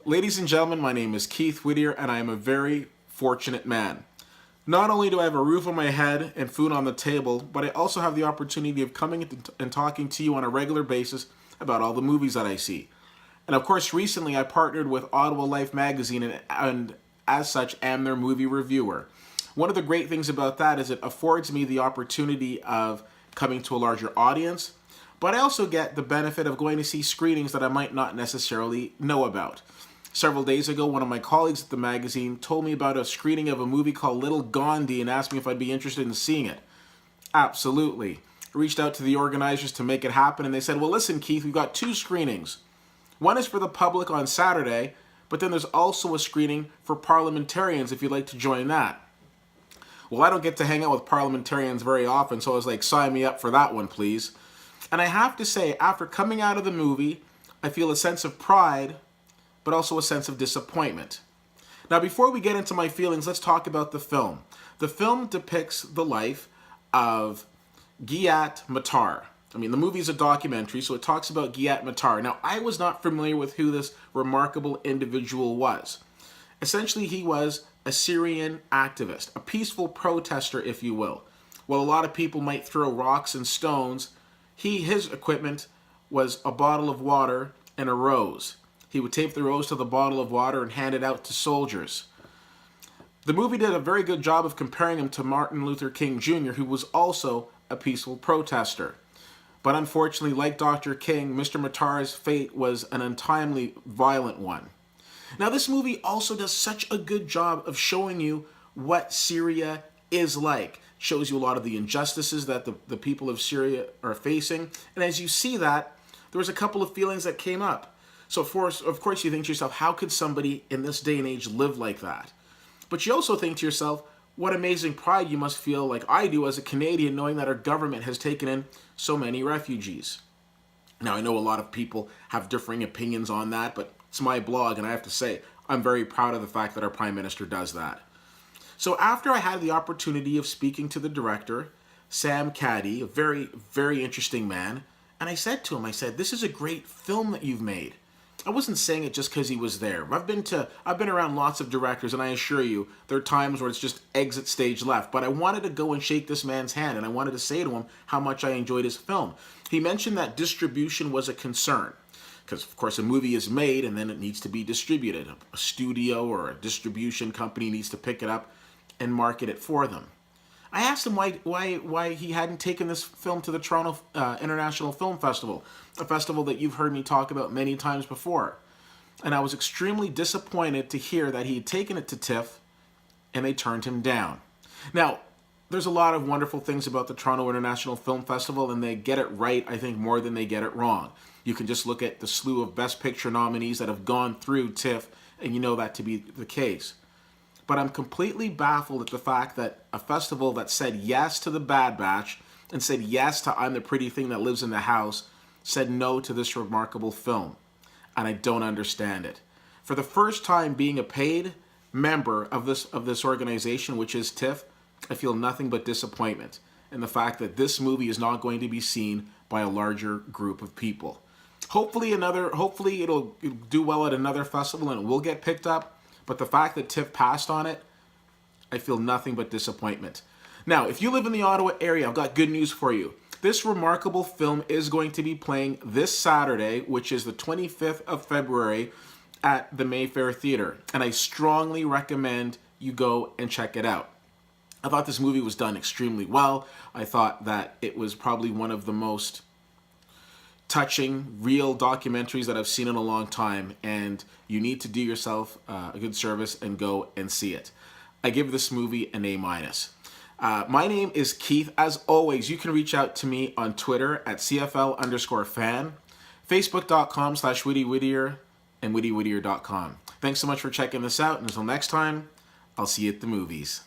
Ladies and gentlemen, my name is Keith Whittier, and I am a very fortunate man. Not only do I have a roof on my head and food on the table, but I also have the opportunity of coming and talking to you on a regular basis about all the movies that I see. And of course, recently I partnered with Ottawa Life magazine and as such am their movie reviewer. One of the great things about that is it affords me the opportunity of coming to a larger audience, but I also get the benefit of going to see screenings that I might not necessarily know about. Several days ago, one of my colleagues at the magazine told me about a screening of a movie called Little Gandi and asked me if I'd be interested in seeing it. Absolutely. I reached out to the organizers to make it happen, and they said, well, listen, Keith, we've got two screenings. One is for the public on Saturday, but then there's also a screening for parliamentarians if you'd like to join that. Well, I don't get to hang out with parliamentarians very often, so I was like, sign me up for that one, please. And I have to say, after coming out of the movie, I feel a sense of pride, but also a sense of disappointment. Now, before we get into my feelings, let's talk about the film. The film depicts the life of Ghiyath Matar. I mean, the movie is a documentary, so it talks about Ghiyath Matar. Now, I was not familiar with who this remarkable individual was. Essentially, he was a Syrian activist, a peaceful protester, if you will. While a lot of people might throw rocks and stones, his equipment was a bottle of water and a rose. He would tape the rose to the bottle of water and hand it out to soldiers. The movie did a very good job of comparing him to Martin Luther King Jr., who was also a peaceful protester. But unfortunately, like Dr. King, Mr. Matar's fate was an untimely, violent one. Now, this movie also does such a good job of showing you what Syria is like. It shows you a lot of the injustices that the people of Syria are facing. And as you see that, there was a couple of feelings that came up. So of course you think to yourself, how could somebody in this day and age live like that? But you also think to yourself, what amazing pride you must feel, like I do as a Canadian, knowing that our government has taken in so many refugees. Now, I know a lot of people have differing opinions on that, but it's my blog, and I have to say, I'm very proud of the fact that our Prime Minister does that. So after I had the opportunity of speaking to the director, Sam Caddy, a very, very interesting man, and I said to him, this is a great film that you've made. I wasn't saying it just because he was there. I've been around lots of directors, and I assure you, there are times where it's just exit stage left. But I wanted to go and shake this man's hand, and I wanted to say to him how much I enjoyed his film. He mentioned that distribution was a concern. Because, of course, a movie is made, and then it needs to be distributed. A studio or a distribution company needs to pick it up and market it for them. I asked him why he hadn't taken this film to the Toronto International Film Festival, a festival that you've heard me talk about many times before. And I was extremely disappointed to hear that he had taken it to TIFF and they turned him down. Now, there's a lot of wonderful things about the Toronto International Film Festival, and they get it right, I think, more than they get it wrong. You can just look at the slew of Best Picture nominees that have gone through TIFF, and you know that to be the case. But I'm completely baffled at the fact that a festival that said yes to the Bad Batch and said yes to I'm the Pretty Thing That Lives in the House said no to this remarkable film. And I don't understand it. For the first time being a paid member of this organization, which is TIFF, I feel nothing but disappointment in the fact that this movie is not going to be seen by a larger group of people. Hopefully it'll do well at another festival and it will get picked up. But the fact that TIFF passed on it, I feel nothing but disappointment. Now, if you live in the Ottawa area, I've got good news for you. This remarkable film is going to be playing this Saturday, which is the 25th of February, at the Mayfair Theatre. And I strongly recommend you go and check it out. I thought this movie was done extremely well. I thought that it was probably one of the most touching, real documentaries that I've seen in a long time, and you need to do yourself a good service and go and see it. I give this movie an A-. My name is Keith. As always, you can reach out to me on Twitter at CFL_fan, Facebook.com/WhittyWhittier, and WhittyWhittier.com. Thanks so much for checking this out, and until next time, I'll see you at the movies.